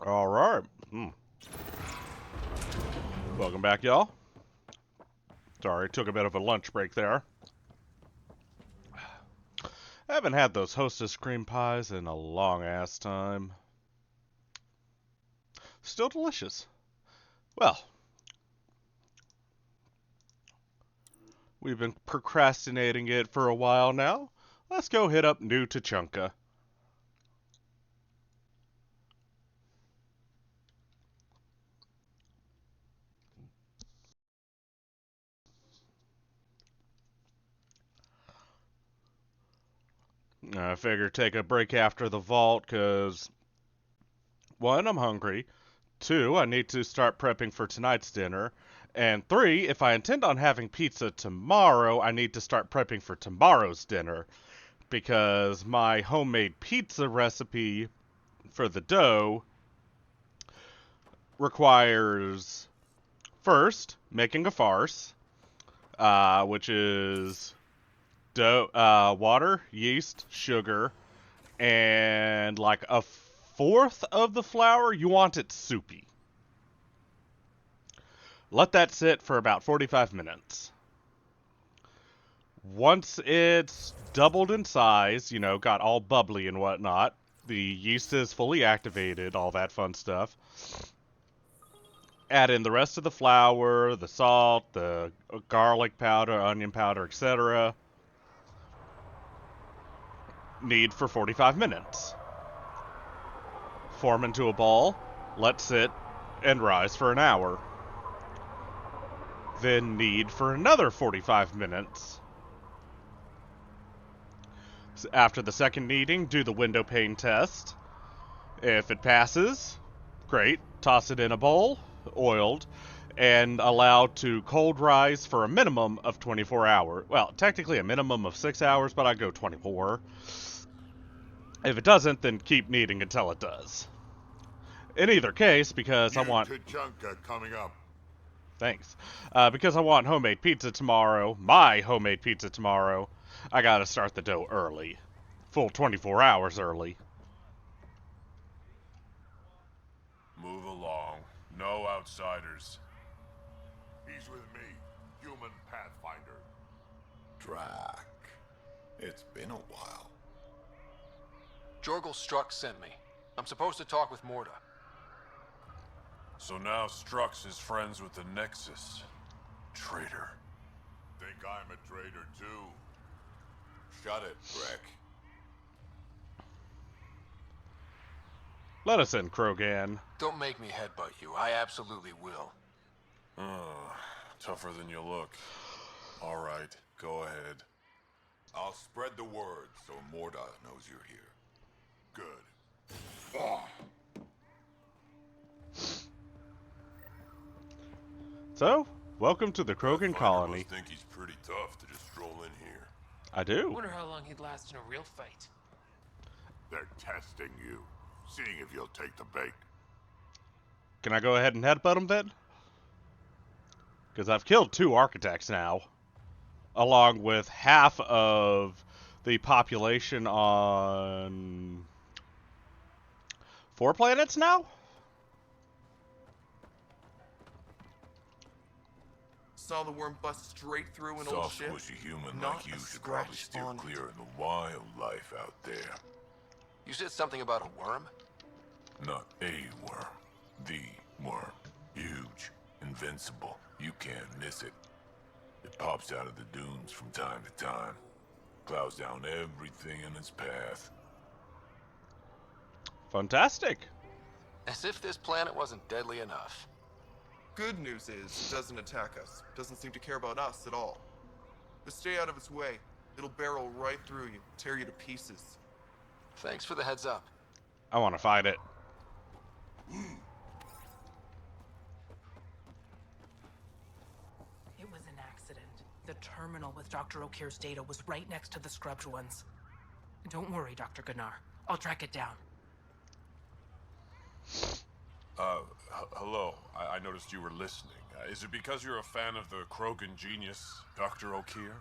All right. Welcome back, y'all. Sorry, took a bit of a lunch break there. I haven't had those Hostess cream pies in a long-ass time. Still delicious. Well, we've been procrastinating it for a while now. Let's go hit up New Tachanka. I figured take a break after the vault, because, one, I'm hungry. Two, I need to start prepping for tonight's dinner. And three, if I intend on having pizza tomorrow, I need to start prepping for tomorrow's dinner. Because my homemade pizza recipe for the dough requires, first, making a farce, which is dough, water, yeast, sugar, and like a fourth of the flour. You want it soupy. Let that sit for about 45 minutes. Once it's doubled in size, got all bubbly and whatnot, the yeast is fully activated, all that fun stuff. Add in the rest of the flour, the salt, the garlic powder, onion powder, etc. Knead for 45 minutes. Form into a ball, let sit, and rise for an hour. Then knead for another 45 minutes. After the second kneading, do the window pane test. If it passes, great. Toss it in a bowl, oiled, and allow to cold rise for a minimum of 24 hours. Well, technically a minimum of 6 hours, but I go 24. If it doesn't, then keep kneading until it does. In either case, because I want... Tachanka coming up. Thanks. Because I want homemade pizza tomorrow, my homemade pizza tomorrow, I gotta start the dough early. Full 24 hours early. Move along. No outsiders. He's with me, human pathfinder. Drac. It's been a while. Jorgel Strux sent me. I'm supposed to talk with Morda. So now Strux is friends with the Nexus. Traitor. Think I'm a traitor too. Shut it, Breck. Let us in, Krogan. Don't make me headbutt you. I absolutely will. Tougher than you look. Alright, go ahead. I'll spread the word so Morda knows you're here. Good. So, welcome to the Krogan colony. Must think he's pretty tough to just stroll in here. I do. Wonder how long he'd last in a real fight. They're testing you, seeing if you'll take the bait. Can I go ahead and headbutt him then? Because I've killed 2 architects now, along with half of the population on 4 planets now? Saw the worm bust straight through an old Soft, ship. squishy human Not like you a should probably scratch steer on it. clear of the wildlife out there. You said something about a worm? Not a worm. The worm. Huge. Invincible. You can't miss it. It pops out of the dunes from time to time. Plows down everything in its path. Fantastic. As if this planet wasn't deadly enough. Good news is, it doesn't attack us. Doesn't seem to care about us at all. But stay out of its way. It'll barrel right through you, tear you to pieces. Thanks for the heads up. I want to fight it. It was an accident. The terminal with Dr. O'Keir's data was right next to the scrubbed ones. Don't worry, Dr. Gunnar. I'll track it down. Hello. I noticed you were listening. Is it because you're a fan of the Krogan genius, Dr. O'Keir?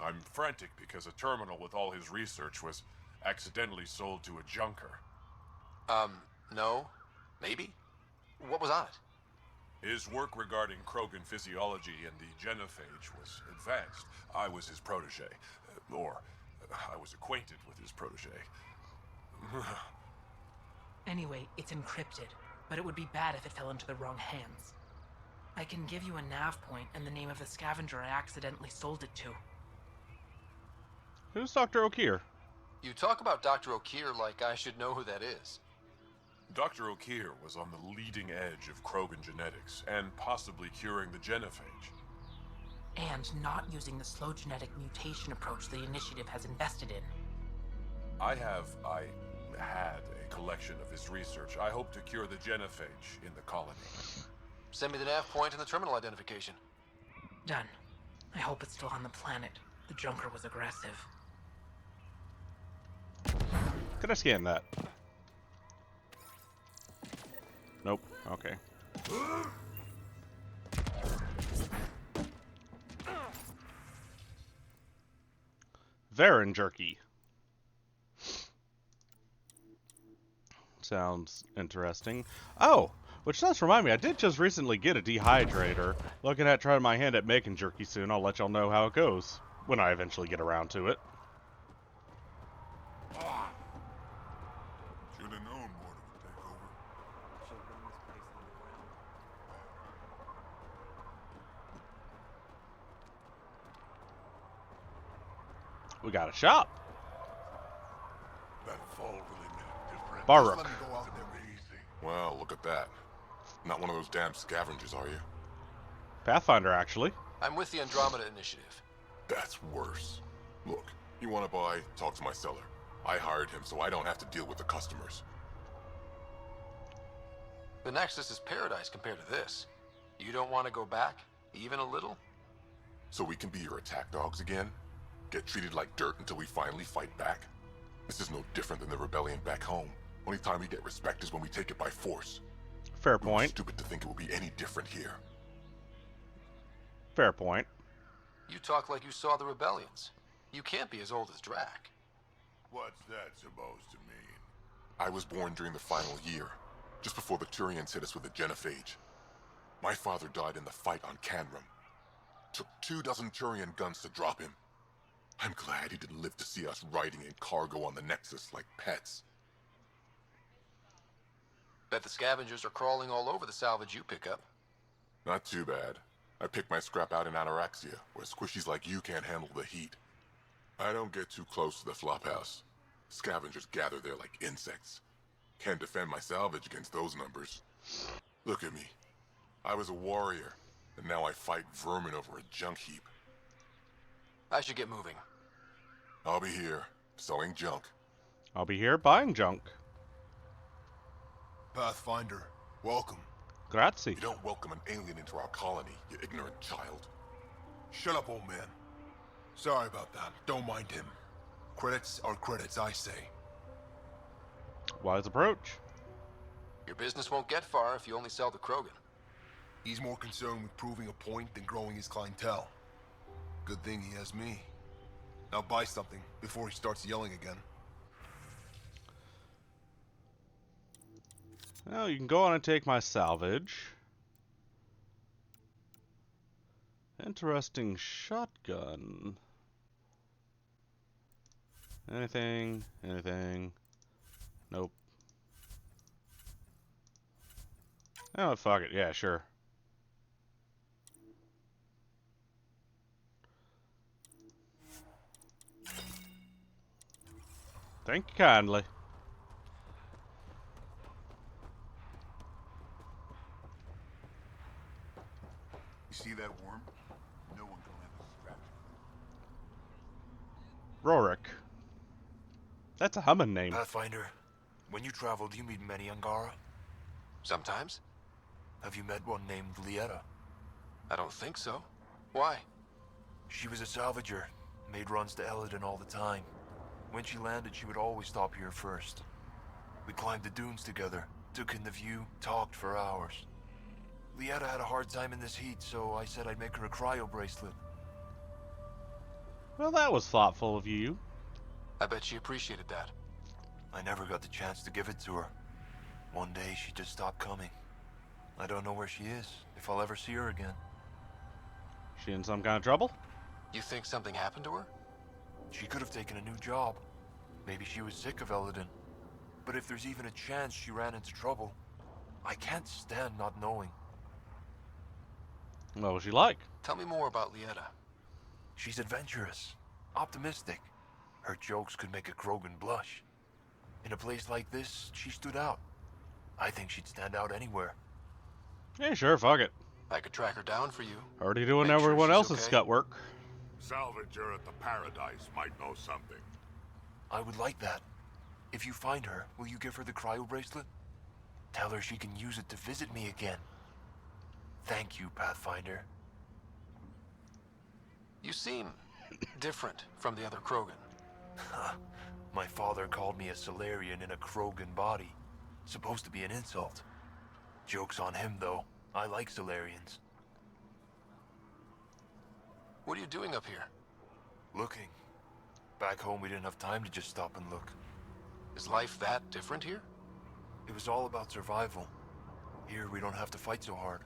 I'm frantic because a terminal with all his research was accidentally sold to a junker. No. Maybe? What was on it? His work regarding Krogan physiology and the genophage was advanced. I was his protege. Or, I was acquainted with his protege. Anyway, it's encrypted, but it would be bad if it fell into the wrong hands. I can give you a nav point and the name of the scavenger I accidentally sold it to. Who's Dr. O'Keer? You talk about Dr. O'Keer like I should know who that is. Dr. O'Keer was on the leading edge of Krogan genetics, and possibly curing the genophage. And not using the slow genetic mutation approach the Initiative has invested in. I had a collection of his research. I hope to cure the genophage in the colony. Send me the nav point and the terminal identification. Done. I hope it's still on the planet. The Junker was aggressive. Could I scan that? Nope. Okay. Varen jerky. Sounds interesting. Oh, which does remind me, I did just recently get a dehydrator. Looking at trying my hand at making jerky soon. I'll let y'all know how it goes when I eventually get around to it. Should have known Mortar would take over. We got a shop. That fall really made a difference. Baruch. Just let me go out there easy. Well, look at that. Not one of those damn scavengers, are you? Pathfinder, actually. I'm with the Andromeda Initiative. That's worse. Look, you want to buy, talk to my seller. I hired him so I don't have to deal with the customers. The Nexus is paradise compared to this. You don't want to go back, even a little? So we can be your attack dogs again? Get treated like dirt until we finally fight back? This is no different than the rebellion back home. Only time we get respect is when we take it by force. Fair We were point. stupid to think it would be any different here. Fair point. You talk like you saw the rebellions. You can't be as old as Drac. What's that supposed to mean? I was born during the final year, just before the Turians hit us with the genophage. My father died in the fight on Canrum. Took 24 Turian guns to drop him. I'm glad he didn't live to see us riding in cargo on the Nexus like pets. Bet the scavengers are crawling all over the salvage you pick up. Not too bad. I picked my scrap out in Ataraxia, where squishies like you can't handle the heat. I don't get too close to the flophouse. Scavengers gather there like insects. Can't defend my salvage against those numbers. Look at me. I was a warrior, and now I fight vermin over a junk heap. I should get moving. I'll be here, selling junk. I'll be here buying junk. Pathfinder, welcome. Grazie. You don't welcome an alien into our colony, you ignorant child. Shut up, old man. Sorry about that. Don't mind him. Credits are credits, I say. Wise approach. Your business won't get far if you only sell to Krogan. He's more concerned with proving a point than growing his clientele. Good thing he has me. Now buy something before he starts yelling again. Well, you can go on and take my salvage. Interesting shotgun. Anything? Anything? Nope. Oh, fuck it. Yeah, sure. Thank you kindly. You see that worm? No one can let us scratch it. Rorik. That's a humming name. Pathfinder, when you travel, do you meet many Angara? Sometimes? Have you met one named Lieta? I don't think so. Why? She was a salvager, made runs to Elaaden all the time. When she landed, she would always stop here first. We climbed the dunes together, took in the view, talked for hours. Lieta had a hard time in this heat, so I said I'd make her a cryo bracelet. Well, that was thoughtful of you. I bet she appreciated that. I never got the chance to give it to her. One day she just stopped coming. I don't know where she is, if I'll ever see her again. She in some kind of trouble? You think something happened to her? She could have taken a new job. Maybe she was sick of Elaaden. But if there's even a chance she ran into trouble, I can't stand not knowing. What was she like? Tell me more about Lieta. She's adventurous, optimistic. Her jokes could make a Krogan blush. In a place like this, she stood out. I think she'd stand out anywhere. Yeah, sure, fuck it. I could track her down for you. Already doing Make sure everyone she's else's okay. scut work. Salvager at the Paradise might know something. I would like that. If you find her, will you give her the cryo bracelet? Tell her she can use it to visit me again. Thank you, Pathfinder. You seem different from the other Krogan. My father called me a Solarian in a Krogan body. Supposed to be an insult. Joke's on him, though. I like Solarians. What are you doing up here? Looking. Back home, we didn't have time to just stop and look. Is life that different here? It was all about survival. Here, we don't have to fight so hard.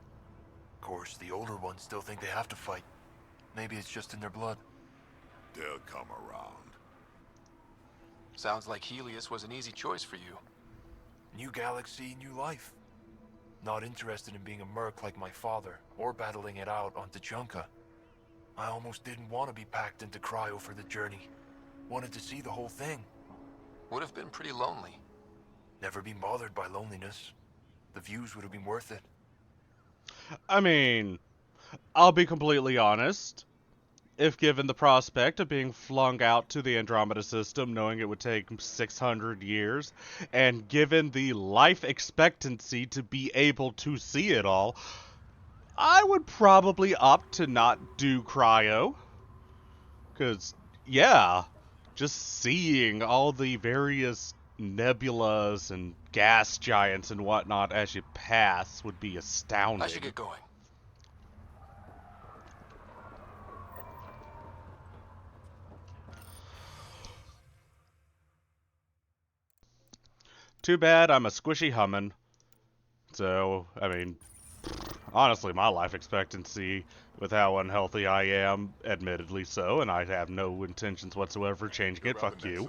Of course, the older ones still think they have to fight. Maybe it's just in their blood. They'll come around. Sounds like Helios was an easy choice for you. New galaxy, new life. Not interested in being a merc like my father, or battling it out on Tachanka. I almost didn't want to be packed into cryo for the journey. Wanted to see the whole thing. Would have been pretty lonely. Never been bothered by loneliness. The views would have been worth it. I mean, I'll be completely honest. If given the prospect of being flung out to the Andromeda system, knowing it would take 600 years, and given the life expectancy to be able to see it all, I would probably opt to not do cryo. Because, yeah, just seeing all the various nebulas and gas giants and whatnot as you pass would be astounding. I should get going. Too bad I'm a squishy hummin'. So, I mean, honestly, my life expectancy, with how unhealthy I am, admittedly so, and I have no intentions whatsoever for changing it, fuck you.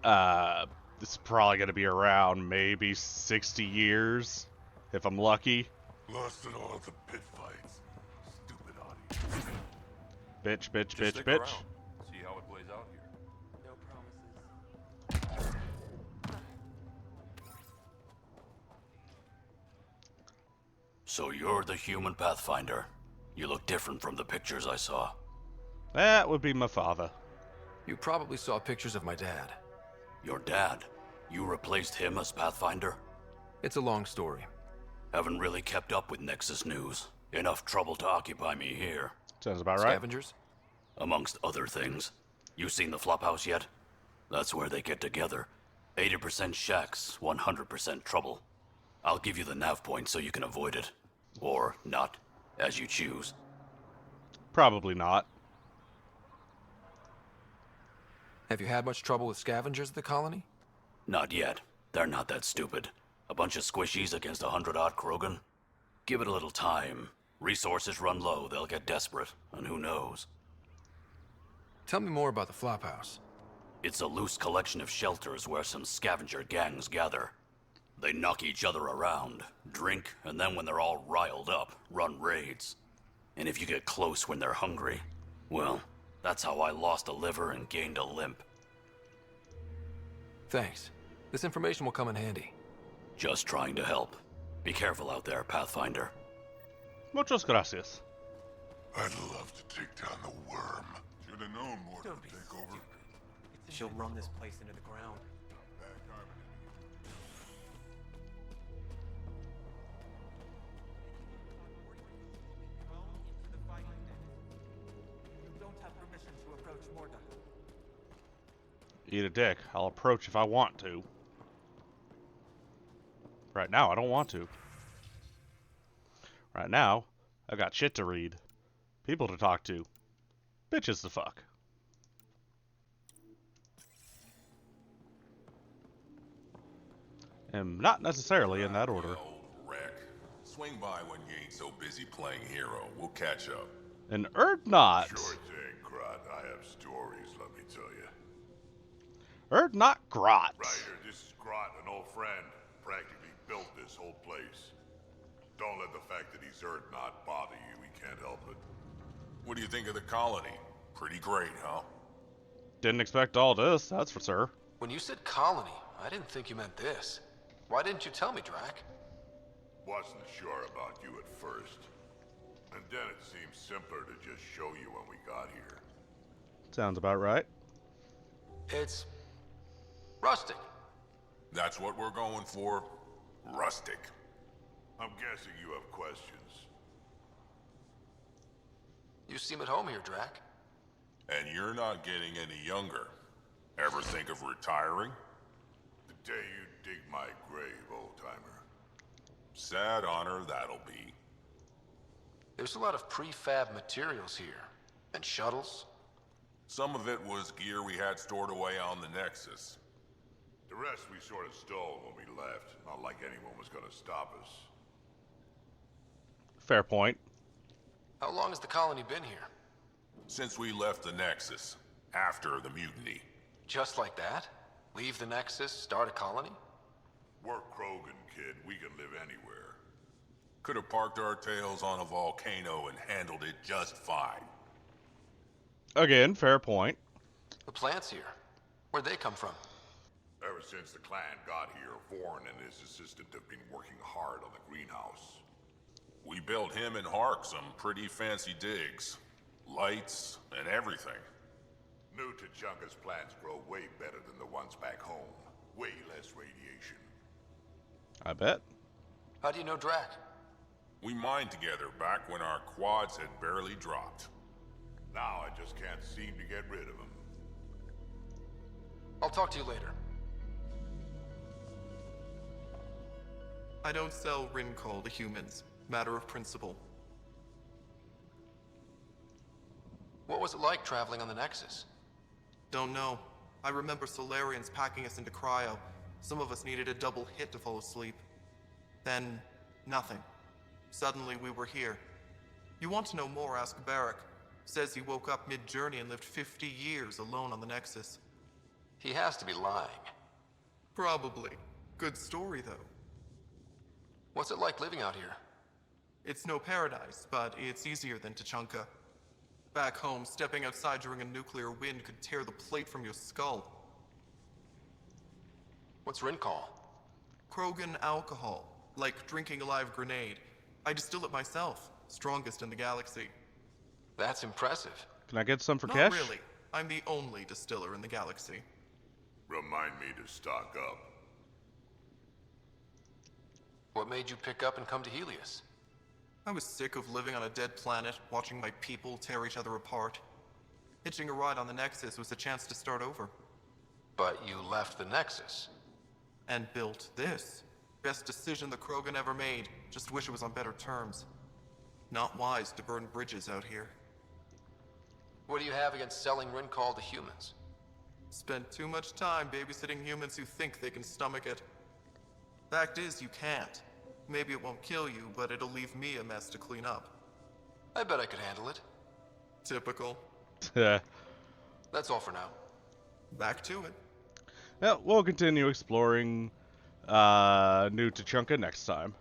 This is probably going to be around maybe 60 years, if I'm lucky. Lost in all the pit fights. Stupid audience. Bitch, bitch, Just bitch, stick bitch. around. See how it plays out here. No promises. So you're the human Pathfinder. You look different from the pictures I saw. That would be my father. You probably saw pictures of my dad. Your dad? You replaced him as Pathfinder? It's a long story. Haven't really kept up with Nexus news. Enough trouble to occupy me here. Sounds about right. Scavengers? Amongst other things. You seen the Flophouse yet? That's where they get together. 80% shacks, 100% trouble. I'll give you the nav point so you can avoid it. Or not, as you choose. Probably not. Have you had much trouble with scavengers at the colony? Not yet. They're not that stupid. A bunch of squishies against 100-odd Krogan? Give it a little time. Resources run low, they'll get desperate, and who knows? Tell me more about the Flophouse. It's a loose collection of shelters where some scavenger gangs gather. They knock each other around, drink, and then when they're all riled up, run raids. And if you get close when they're hungry, well, that's how I lost a liver and gained a limp. Thanks. This information will come in handy. Just trying to help. Be careful out there, Pathfinder. Muchas gracias. I'd love to take down the worm. Should have known more to take over. She'll run this place into the ground. You don't have permission to approach Morda. Eat a dick. I'll approach if I want to. Right now, I don't want to. Right now, I've got shit to read. People to talk to. Bitches to fuck. And not necessarily in that order. You old wreck. Swing by when you ain't so busy playing hero. We'll catch up. An Erdnot. Sure thing, Grot. I have stories, let me tell you. Erdnot Grot. Ryder, this is Grot, an old friend. Practically built this whole place. Don't let the fact that he's Erdnot bother you. He can't help it. What do you think of the colony? Pretty great, huh? Didn't expect all this, that's for sure. When you said colony, I didn't think you meant this. Why didn't you tell me, Drac? Wasn't sure about you at first. And then it seemed simpler to just show you when we got here. Sounds about right. It's rustic. That's what we're going for. Rustic. I'm guessing you have questions. You seem at home here, Drac. And you're not getting any younger. Ever think of retiring? The day you dig my grave, old-timer. Sad honor that'll be. There's a lot of prefab materials here. And shuttles. Some of it was gear we had stored away on the Nexus. The rest we sort of stole when we left. Not like anyone was gonna stop us. Fair point. How long has the colony been here? Since we left the Nexus. After the mutiny. Just like that? Leave the Nexus, start a colony? We're Krogan, kid. We can live anywhere. Could have parked our tails on a volcano and handled it just fine. Again, fair point. The plants here. Where'd they come from? Ever since the clan got here, Vorn and his assistant have been working hard on the greenhouse. We built him and Hark some pretty fancy digs. Lights and everything. New Tachanka's plants grow way better than the ones back home. Way less radiation. I bet. How do you know Drac? We mined together back when our quads had barely dropped. Now I just can't seem to get rid of him. I'll talk to you later. I don't sell Rincol to humans. Matter of principle. What was it like traveling on the Nexus? Don't know. I remember Solarians packing us into cryo. Some of us needed a double hit to fall asleep. Then, nothing. Suddenly we were here. You want to know more, ask Barrack. Says he woke up mid-journey and lived 50 years alone on the Nexus. He has to be lying. Probably. Good story, though. What's it like living out here? It's no paradise, but it's easier than Tachanka. Back home, stepping outside during a nuclear wind could tear the plate from your skull. What's Rincol? Krogan alcohol. Like drinking a live grenade. I distill it myself. Strongest in the galaxy. That's impressive. Can I get some for Not cash? really. I'm the only distiller in the galaxy. Remind me to stock up. What made you pick up and come to Helios? I was sick of living on a dead planet, watching my people tear each other apart. Hitching a ride on the Nexus was a chance to start over. But you left the Nexus. And built this. Best decision the Krogan ever made. Just wish it was on better terms. Not wise to burn bridges out here. What do you have against selling Rincol to humans? Spent too much time babysitting humans who think they can stomach it. Fact is, you can't. Maybe it won't kill you, but it'll leave me a mess to clean up. I bet I could handle it. Typical. That's all for now. Back to it. Yeah, we'll continue exploring New Tachanka next time.